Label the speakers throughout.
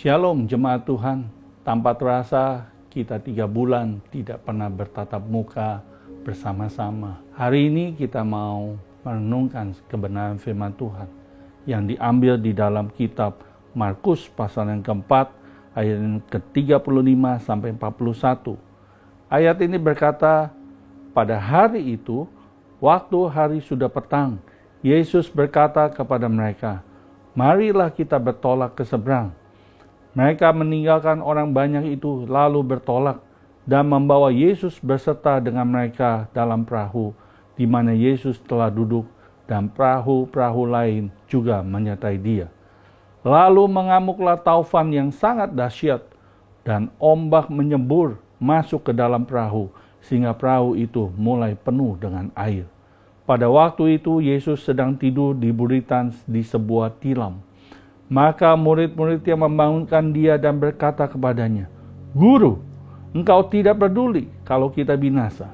Speaker 1: Shalom jemaat Tuhan, tanpa terasa kita 3 bulan tidak pernah bertatap muka bersama-sama. Hari ini kita mau merenungkan kebenaran firman Tuhan yang diambil di dalam kitab Markus pasal yang keempat, ayat yang ke-35 sampai 41. Ayat ini berkata, pada hari itu, waktu hari sudah petang, Yesus berkata kepada mereka, marilah kita bertolak ke seberang. Mereka meninggalkan orang banyak itu lalu bertolak dan membawa Yesus berserta dengan mereka dalam perahu di mana Yesus telah duduk dan perahu-perahu lain juga menyertai dia. Lalu mengamuklah taufan yang sangat dahsyat dan ombak menyembur masuk ke dalam perahu sehingga perahu itu mulai penuh dengan air. Pada waktu itu Yesus sedang tidur di buritan di sebuah tilam. Maka murid-muridnya membangunkan dia dan berkata kepadanya, Guru, engkau tidak peduli kalau kita binasa.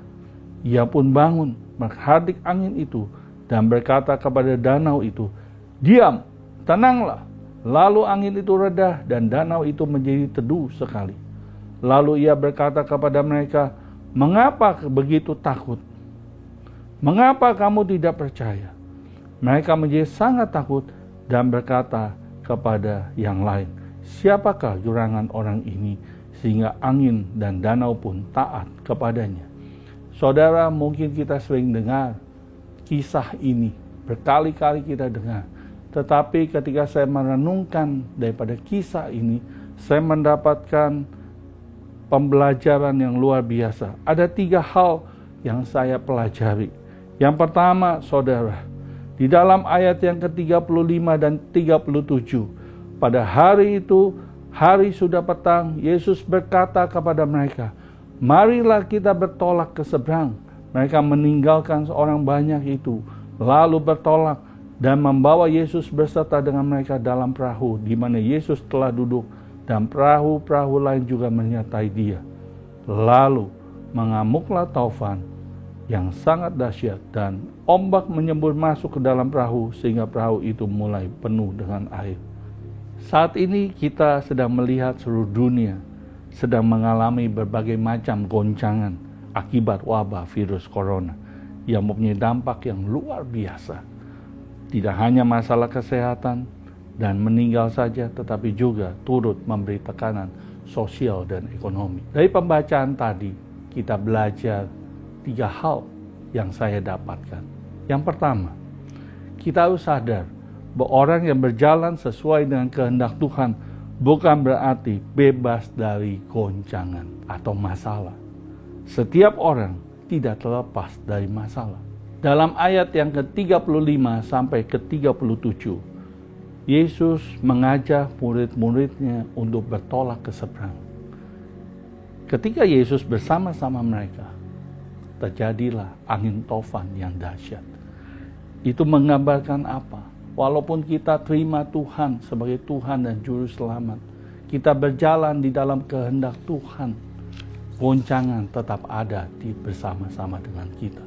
Speaker 1: Ia pun bangun, menghardik angin itu, dan berkata kepada danau itu, diam, tenanglah. Lalu angin itu reda dan danau itu menjadi teduh sekali. Lalu ia berkata kepada mereka, mengapa begitu takut? Mengapa kamu tidak percaya? Mereka menjadi sangat takut dan berkata kepada yang lain, siapakah gerangan orang ini sehingga angin dan danau pun taat kepadanya? Saudara, mungkin kita sering dengar kisah ini, berkali-kali kita dengar. Tetapi ketika saya merenungkan daripada kisah ini, saya mendapatkan pembelajaran yang luar biasa. Ada 3 hal yang saya pelajari. Yang pertama, saudara, di dalam ayat yang ke-35 dan 37, pada hari itu, hari sudah petang, Yesus berkata kepada mereka, marilah kita bertolak ke seberang. Mereka meninggalkan seorang banyak itu, lalu bertolak dan membawa Yesus berserta dengan mereka dalam perahu, di mana Yesus telah duduk, dan perahu-perahu lain juga menyertai dia. Lalu mengamuklah taufan yang sangat dahsyat dan ombak menyembur masuk ke dalam perahu sehingga perahu itu mulai penuh dengan air. Saat ini kita sedang melihat seluruh dunia sedang mengalami berbagai macam goncangan akibat wabah virus corona yang mempunyai dampak yang luar biasa. Tidak hanya masalah kesehatan dan meninggal saja, tetapi juga turut memberi tekanan sosial dan ekonomi. Dari pembacaan tadi kita belajar 3 hal yang saya dapatkan. Yang pertama, kita harus sadar bahwa orang yang berjalan sesuai dengan kehendak Tuhan bukan berarti bebas dari goncangan atau masalah. Setiap orang tidak terlepas dari masalah. Dalam ayat yang ke-35 sampai ke-37, Yesus mengajak murid-muridnya untuk bertolak ke seberang. Ketika Yesus bersama-sama mereka, terjadilah angin taufan yang dahsyat. Itu menggambarkan apa? Walaupun kita terima Tuhan sebagai Tuhan dan Juru Selamat, kita berjalan di dalam kehendak Tuhan, goncangan tetap ada bersama-sama dengan kita.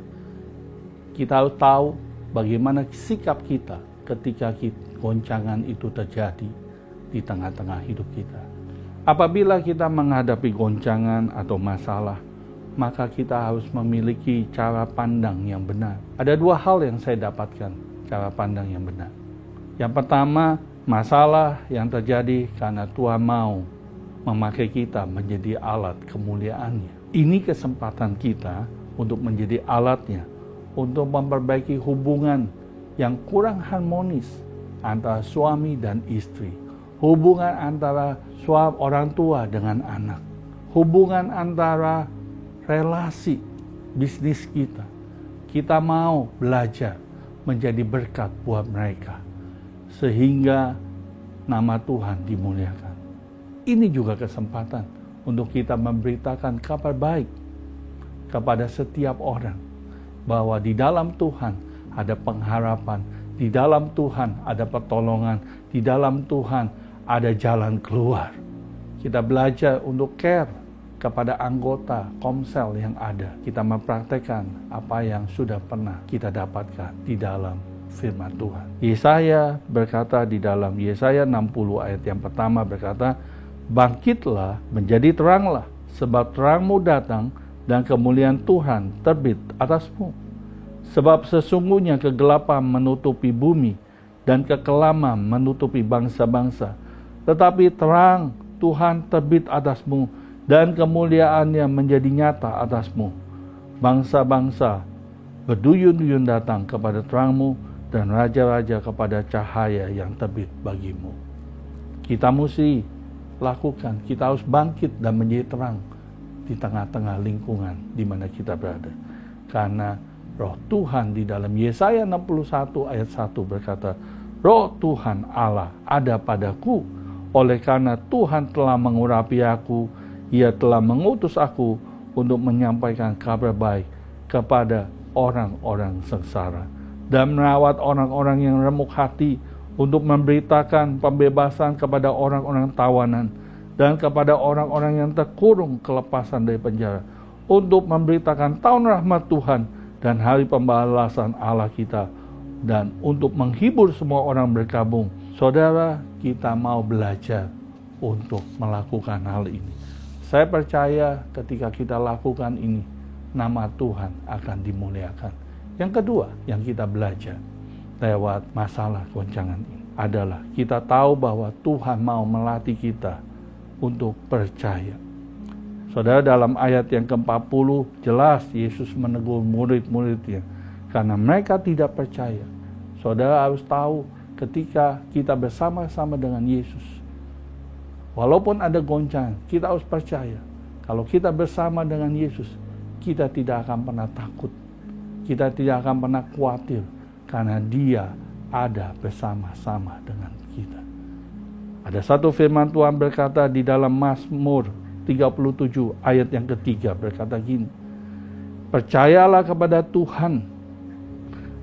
Speaker 1: Kita harus tahu bagaimana sikap kita ketika goncangan itu terjadi di tengah-tengah hidup kita. Apabila kita menghadapi goncangan atau masalah, maka kita harus memiliki cara pandang yang benar. Ada 2 hal yang saya dapatkan cara pandang yang benar. Yang pertama, masalah yang terjadi karena Tuhan mau memakai kita menjadi alat kemuliaannya. Ini kesempatan kita untuk menjadi alatnya, untuk memperbaiki hubungan yang kurang harmonis antara suami dan istri, hubungan antara orang tua dengan anak, hubungan antara relasi bisnis kita. Kita mau belajar menjadi berkat buat mereka sehingga nama Tuhan dimuliakan. Ini juga kesempatan untuk kita memberitakan kabar baik kepada setiap orang bahwa di dalam Tuhan ada pengharapan, di dalam Tuhan ada pertolongan, di dalam Tuhan ada jalan keluar. Kita belajar untuk care kepada anggota komsel yang ada. Kita mempraktekkan apa yang sudah pernah kita dapatkan di dalam firman Tuhan. Yesaya berkata di dalam Yesaya 60 ayat yang pertama berkata, "Bangkitlah, menjadi teranglah, sebab terangmu datang dan kemuliaan Tuhan terbit atasmu. Sebab sesungguhnya kegelapan menutupi bumi dan kekelaman menutupi bangsa-bangsa. Tetapi terang Tuhan terbit atasmu dan kemuliaannya menjadi nyata atasmu. Bangsa-bangsa berduyun-duyun datang kepada terangmu dan raja-raja kepada cahaya yang terbit bagimu." Kita mesti lakukan, kita harus bangkit dan menjadi terang di tengah-tengah lingkungan di mana kita berada. Karena Roh Tuhan di dalam Yesaya 61 ayat 1 berkata, "Roh Tuhan Allah ada padaku, oleh karena Tuhan telah mengurapi aku, Ia telah mengutus aku untuk menyampaikan kabar baik kepada orang-orang sengsara dan merawat orang-orang yang remuk hati, untuk memberitakan pembebasan kepada orang-orang tawanan dan kepada orang-orang yang terkurung kelepasan dari penjara, untuk memberitakan tahun rahmat Tuhan dan hari pembalasan Allah kita, dan untuk menghibur semua orang berkabung." Saudara, kita mau belajar untuk melakukan hal ini. Saya percaya ketika kita lakukan ini, nama Tuhan akan dimuliakan. Yang kedua yang kita belajar lewat masalah goncangan ini adalah kita tahu bahwa Tuhan mau melatih kita untuk percaya. Saudara, dalam ayat yang ke-40 jelas Yesus menegur murid-muridnya karena mereka tidak percaya. Saudara harus tahu ketika kita bersama-sama dengan Yesus, walaupun ada goncangan, kita harus percaya. Kalau kita bersama dengan Yesus, kita tidak akan pernah takut. Kita tidak akan pernah khawatir, karena Dia ada bersama-sama dengan kita. Ada satu firman Tuhan berkata di dalam Mazmur 37 ayat yang ketiga berkata gini, "Percayalah kepada Tuhan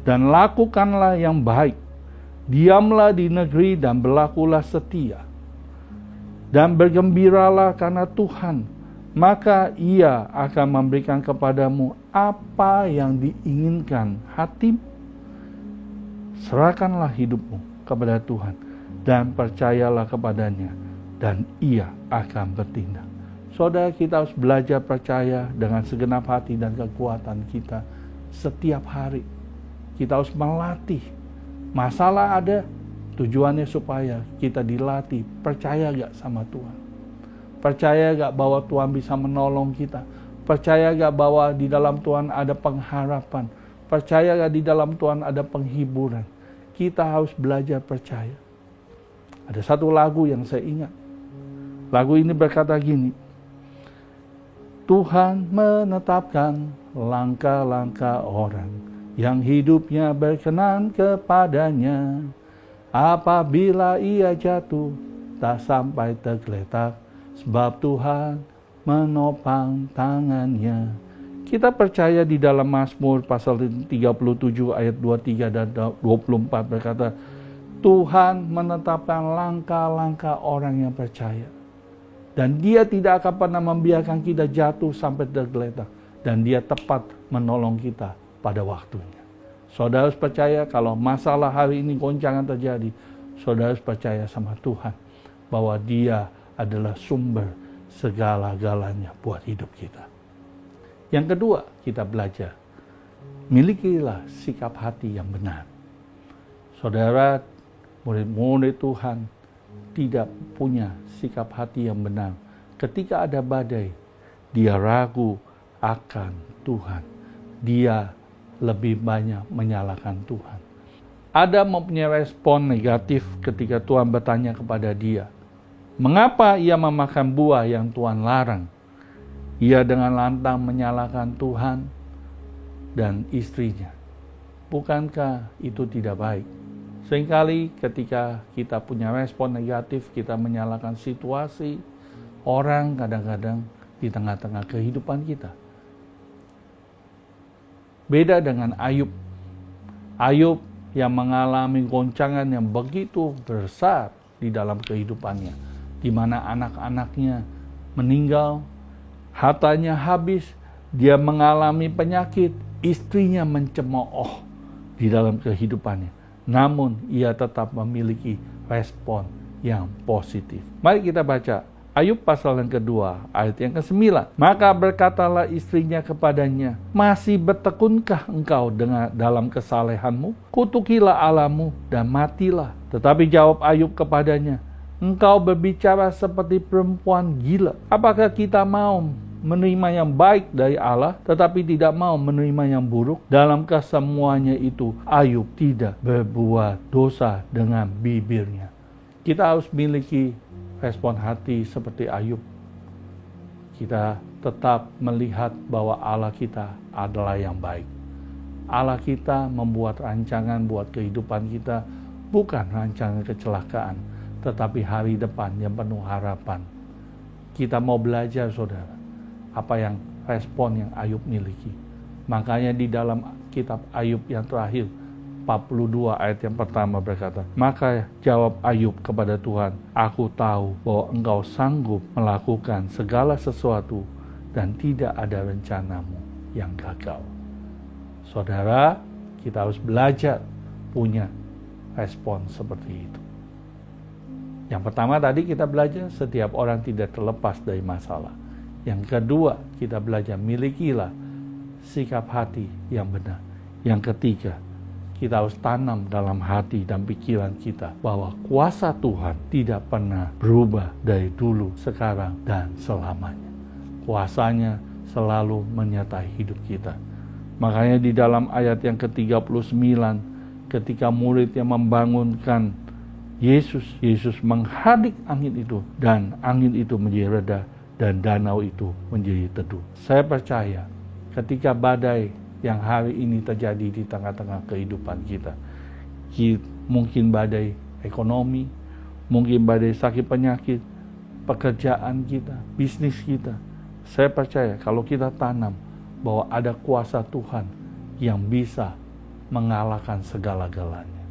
Speaker 1: dan lakukanlah yang baik. Diamlah di negeri dan berlakulah setia. Dan bergembiralah karena Tuhan, maka Ia akan memberikan kepadamu apa yang diinginkan hatimu. Serahkanlah hidupmu kepada Tuhan dan percayalah kepadanya, dan Ia akan bertindak." Saudara, kita harus belajar percaya dengan segenap hati dan kekuatan kita setiap hari. Kita harus melatih. Masalah ada, tujuannya supaya kita dilatih. Percaya gak sama Tuhan? Percaya gak bahwa Tuhan bisa menolong kita? Percaya gak bahwa di dalam Tuhan ada pengharapan? Percaya gak di dalam Tuhan ada penghiburan? Kita harus belajar percaya. Ada satu lagu yang saya ingat. Lagu ini berkata gini, "Tuhan menetapkan langkah-langkah orang yang hidupnya berkenan kepadanya. Apabila ia jatuh, tak sampai tergeletak, sebab Tuhan menopang tangannya." Kita percaya di dalam Mazmur pasal 37 ayat 23 dan 24 berkata, Tuhan menetapkan langkah-langkah orang yang percaya. Dan Dia tidak akan pernah membiarkan kita jatuh sampai tergeletak. Dan Dia tepat menolong kita pada waktunya. Saudara harus percaya kalau masalah hari ini goncangan terjadi, saudara harus percaya sama Tuhan bahwa Dia adalah sumber segala-galanya buat hidup kita. Yang kedua, kita belajar, milikilah sikap hati yang benar. Saudara, murid-murid Tuhan tidak punya sikap hati yang benar. Ketika ada badai, dia ragu akan Tuhan. Dia lebih banyak menyalahkan Tuhan. Adam mempunyai respon negatif ketika Tuhan bertanya kepada dia, mengapa ia memakan buah yang Tuhan larang? Ia dengan lantang menyalahkan Tuhan dan istrinya. Bukankah itu tidak baik? Seringkali ketika kita punya respon negatif, kita menyalahkan situasi, orang kadang-kadang di tengah-tengah kehidupan kita. Beda dengan Ayub. Ayub yang mengalami goncangan yang begitu besar di dalam kehidupannya, di mana anak-anaknya meninggal, hartanya habis, dia mengalami penyakit, istrinya mencemooh di dalam kehidupannya. namun ia tetap memiliki respon yang positif. Mari kita baca Ayub pasal yang kedua, ayat yang ke-9. Maka berkatalah istrinya kepadanya, masih bertekunkah engkau dalam kesalehanmu? Kutukilah Allahmu dan matilah. Tetapi jawab Ayub kepadanya, engkau berbicara seperti perempuan gila. Apakah kita mau menerima yang baik dari Allah, tetapi tidak mau menerima yang buruk? Dalam kesemuanya itu, Ayub tidak berbuat dosa dengan bibirnya. Kita harus memiliki respon hati seperti Ayub. Kita tetap melihat bahwa Allah kita adalah yang baik. Allah kita membuat rancangan buat kehidupan kita, bukan rancangan kecelakaan, tetapi hari depan yang penuh harapan. Kita mau belajar, saudara, apa yang respon yang Ayub miliki. Makanya di dalam kitab Ayub yang terakhir, 42 ayat yang pertama berkata, maka jawab Ayub kepada Tuhan, aku tahu bahwa engkau sanggup melakukan segala sesuatu dan tidak ada rencanamu yang gagal. Saudara, kita harus belajar punya respon seperti itu. Yang pertama tadi kita belajar setiap orang tidak terlepas dari masalah. Yang kedua, kita belajar milikilah sikap hati yang benar. Yang ketiga, kita harus tanam dalam hati dan pikiran kita bahwa kuasa Tuhan tidak pernah berubah dari dulu, sekarang, dan selamanya. Kuasanya selalu menyertai hidup kita. Makanya di dalam ayat yang ke-39, ketika muridnya membangunkan Yesus menghadik angin itu, dan angin itu menjadi reda, dan danau itu menjadi teduh. Saya percaya ketika badai yang hari ini terjadi di tengah-tengah kehidupan kita, mungkin badai ekonomi, mungkin badai sakit penyakit, pekerjaan kita, bisnis kita. Saya percaya kalau kita tanam bahwa ada kuasa Tuhan yang bisa mengalahkan segala-galanya,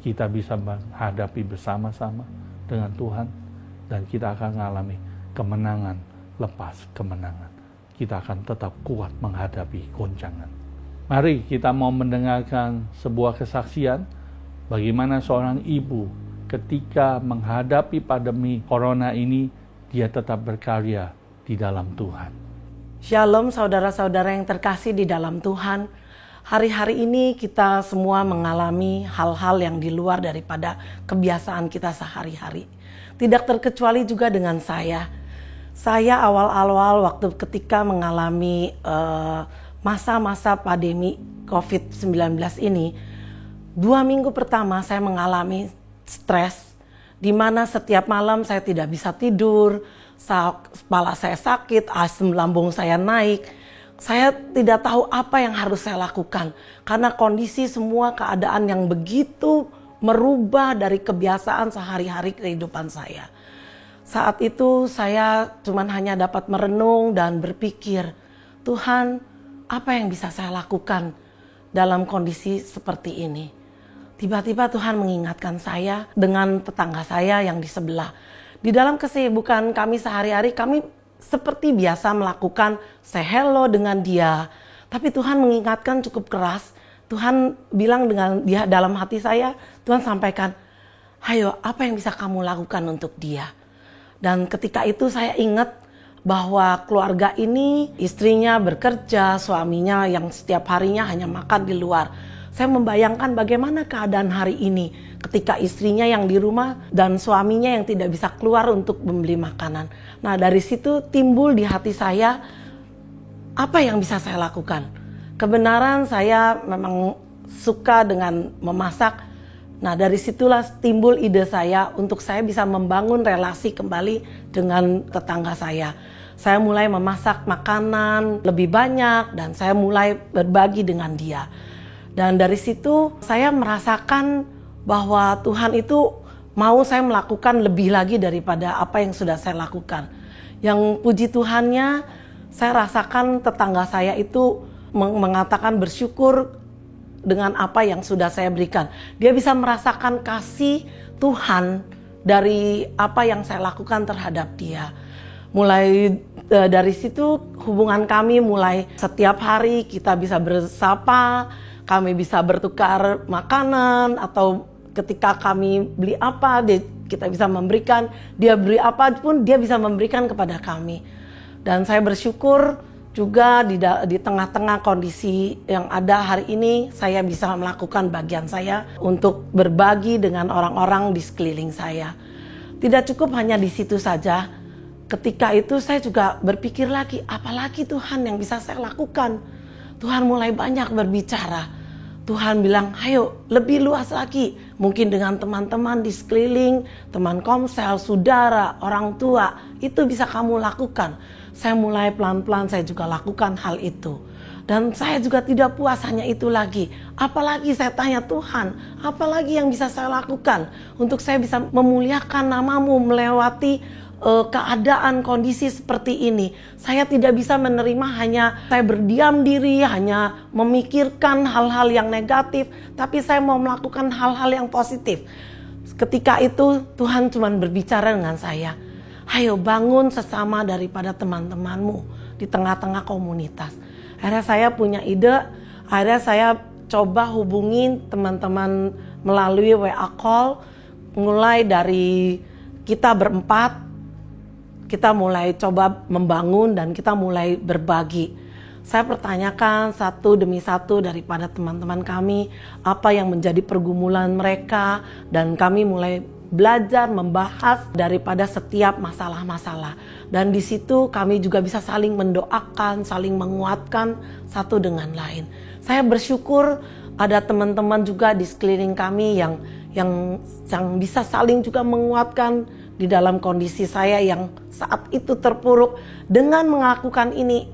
Speaker 1: kita bisa menghadapi bersama-sama dengan Tuhan, dan kita akan mengalami kemenangan lepas kemenangan. Kita akan tetap kuat menghadapi goncangan. Mari kita mau mendengarkan sebuah kesaksian bagaimana seorang ibu ketika menghadapi pandemi corona ini, dia tetap berkarya di dalam Tuhan.
Speaker 2: Shalom saudara-saudara yang terkasih di dalam Tuhan. Hari-hari ini kita semua mengalami hal-hal yang di luar daripada kebiasaan kita sehari-hari. Tidak terkecuali juga dengan saya. Saya awal-awal waktu ketika mengalami masa-masa pandemi COVID-19 ini, 2 minggu pertama saya mengalami stres, di mana setiap malam saya tidak bisa tidur, kepala saya sakit, asam lambung saya naik. Saya tidak tahu apa yang harus saya lakukan, karena kondisi semua keadaan yang begitu merubah dari kebiasaan sehari-hari kehidupan saya. Saat itu saya cuma hanya dapat merenung dan berpikir, Tuhan, apa yang bisa saya lakukan dalam kondisi seperti ini? Tiba-tiba Tuhan mengingatkan saya dengan tetangga saya yang di sebelah. Di dalam kesibukan kami sehari-hari, kami seperti biasa melakukan say hello dengan dia. Tapi Tuhan mengingatkan cukup keras. Tuhan bilang dengan dia dalam hati saya, Tuhan sampaikan, ayo apa yang bisa kamu lakukan untuk dia? Dan ketika itu saya ingat bahwa keluarga ini, istrinya bekerja, suaminya yang setiap harinya hanya makan di luar. Saya membayangkan bagaimana keadaan hari ini ketika istrinya yang di rumah dan suaminya yang tidak bisa keluar untuk membeli makanan. Nah, dari situ timbul di hati saya, apa yang bisa saya lakukan? Kebenaran saya memang suka dengan memasak. Nah, dari situlah timbul ide saya untuk saya bisa membangun relasi kembali dengan tetangga saya. Saya mulai memasak makanan lebih banyak dan saya mulai berbagi dengan dia. Dan dari situ saya merasakan bahwa Tuhan itu mau saya melakukan lebih lagi daripada apa yang sudah saya lakukan. Yang puji Tuhannya, saya rasakan tetangga saya itu mengatakan bersyukur dengan apa yang sudah saya berikan. Dia bisa merasakan kasih Tuhan dari apa yang saya lakukan terhadap dia. Mulai dari situ hubungan kami mulai setiap hari kita bisa bersapa, kami bisa bertukar makanan, atau ketika kami beli apa, kita bisa memberikan, dia beri apa pun dia bisa memberikan kepada kami. Dan saya bersyukur juga di tengah-tengah kondisi yang ada hari ini, saya bisa melakukan bagian saya untuk berbagi dengan orang-orang di sekeliling saya. Tidak cukup hanya di situ saja. Ketika itu saya juga berpikir lagi, apalagi Tuhan yang bisa saya lakukan. Tuhan mulai banyak berbicara. Tuhan bilang, ayo lebih luas lagi. Mungkin dengan teman-teman di sekeliling, teman komsel, saudara, orang tua, itu bisa kamu lakukan. Saya mulai pelan-pelan saya juga lakukan hal itu. Dan saya juga tidak puas hanya itu lagi. Apalagi saya tanya Tuhan, apalagi yang bisa saya lakukan untuk saya bisa memuliakan namamu melewati keadaan kondisi seperti ini. Saya tidak bisa menerima hanya saya berdiam diri, hanya memikirkan hal-hal yang negatif, tapi saya mau melakukan hal-hal yang positif. Ketika itu Tuhan cuma berbicara dengan saya, ayo bangun sesama daripada teman-temanmu di tengah-tengah komunitas. Akhirnya saya punya ide, akhirnya saya coba hubungin teman-teman melalui WA call, mulai dari kita berempat, kita mulai coba membangun dan kita mulai berbagi. Saya pertanyakan satu demi satu daripada teman-teman kami apa yang menjadi pergumulan mereka, dan kami mulai belajar membahas daripada setiap masalah-masalah. Dan di situ kami juga bisa saling mendoakan, saling menguatkan satu dengan lain. Saya bersyukur ada teman-teman juga di sekeliling kami yang bisa saling juga menguatkan di dalam kondisi saya yang saat itu terpuruk. Dengan melakukan ini,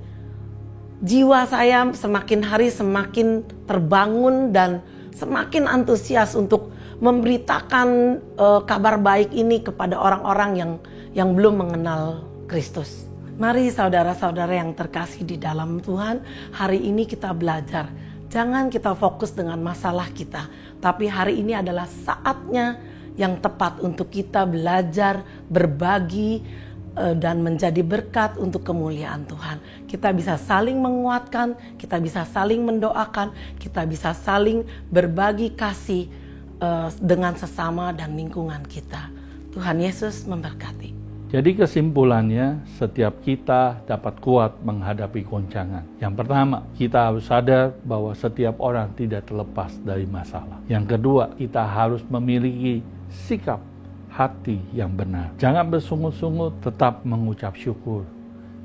Speaker 2: jiwa saya semakin hari semakin terbangun dan semakin antusias untuk memberitakan kabar baik ini kepada orang-orang yang belum mengenal Kristus. Mari saudara-saudara yang terkasih di dalam Tuhan, hari ini kita belajar. Jangan kita fokus dengan masalah kita, tapi hari ini adalah saatnya yang tepat untuk kita belajar, berbagi, dan menjadi berkat untuk kemuliaan Tuhan. Kita bisa saling menguatkan, kita bisa saling mendoakan, kita bisa saling berbagi kasih dengan sesama dan lingkungan kita. Tuhan Yesus memberkati.
Speaker 1: Jadi kesimpulannya, setiap kita dapat kuat menghadapi goncangan. Yang pertama, kita harus sadar bahwa setiap orang tidak terlepas dari masalah. Yang kedua, kita harus memiliki sikap hati yang benar. Jangan bersungut-sungut, tetap mengucap syukur.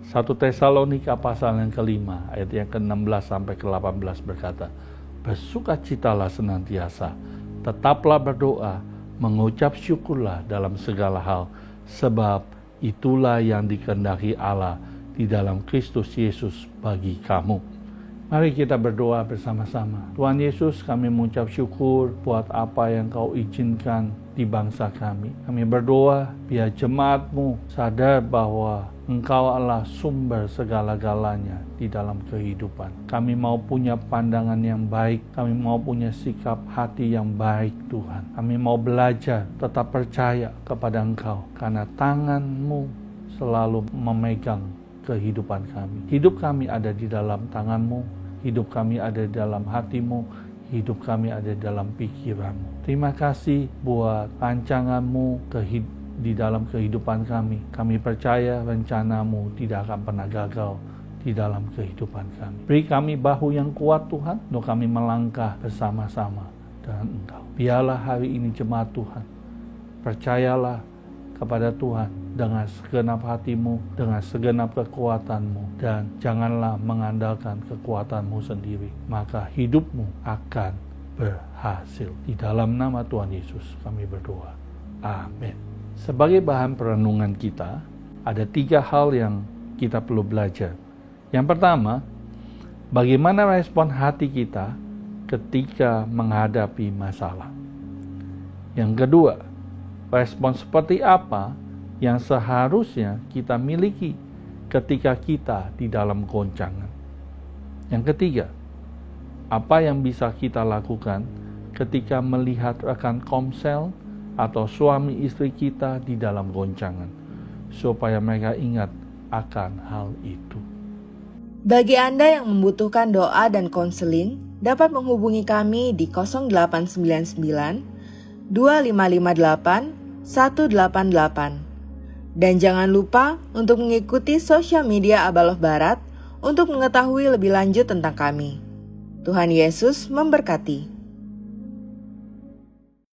Speaker 1: 1 Tesalonika pasal yang ke-5 ayat yang ke-16 sampai ke-18 berkata, bersukacitalah senantiasa, tetaplah berdoa, mengucap syukurlah dalam segala hal, sebab itulah yang dikehendaki Allah di dalam Kristus Yesus bagi kamu. Mari kita berdoa bersama-sama. Tuhan Yesus, kami mengucap syukur buat apa yang Kau izinkan di bangsa kami. Kami berdoa biar jemaat-Mu sadar bahwa Engkau adalah sumber segala-galanya di dalam kehidupan. Kami mau punya pandangan yang baik, kami mau punya sikap hati yang baik Tuhan. Kami mau belajar tetap percaya kepada Engkau, karena tangan-Mu selalu memegang kehidupan kami. Hidup kami ada di dalam tangan-Mu, hidup kami ada di dalam hati-Mu, hidup kami ada di dalam pikiran-Mu. Terima kasih buat rancangan-Mu di dalam kehidupan kami. Kami percaya rencana-Mu tidak akan pernah gagal di dalam kehidupan kami. Beri kami bahu yang kuat Tuhan, untuk kami melangkah bersama-sama dengan Engkau. Biarlah hari ini jemaat Tuhan, percayalah kepada Tuhan dengan segenap hatimu, dengan segenap kekuatanmu, dan janganlah mengandalkan kekuatanmu sendiri, maka hidupmu akan berhasil. Di dalam nama Tuhan Yesus kami berdoa. Amin. Sebagai bahan perenungan kita, ada 3 hal yang kita perlu belajar. Yang pertama, bagaimana respon hati kita ketika menghadapi masalah. Yang kedua, respon seperti apa yang seharusnya kita miliki ketika kita di dalam goncangan. Yang ketiga, apa yang bisa kita lakukan ketika melihat rekan komsel atau suami istri kita di dalam goncangan, supaya mereka ingat akan hal itu.
Speaker 3: Bagi Anda yang membutuhkan doa dan konseling, dapat menghubungi kami di 0899 2558 188. Dan jangan lupa untuk mengikuti sosial media Aba Love Barat untuk mengetahui lebih lanjut tentang kami. Tuhan Yesus memberkati.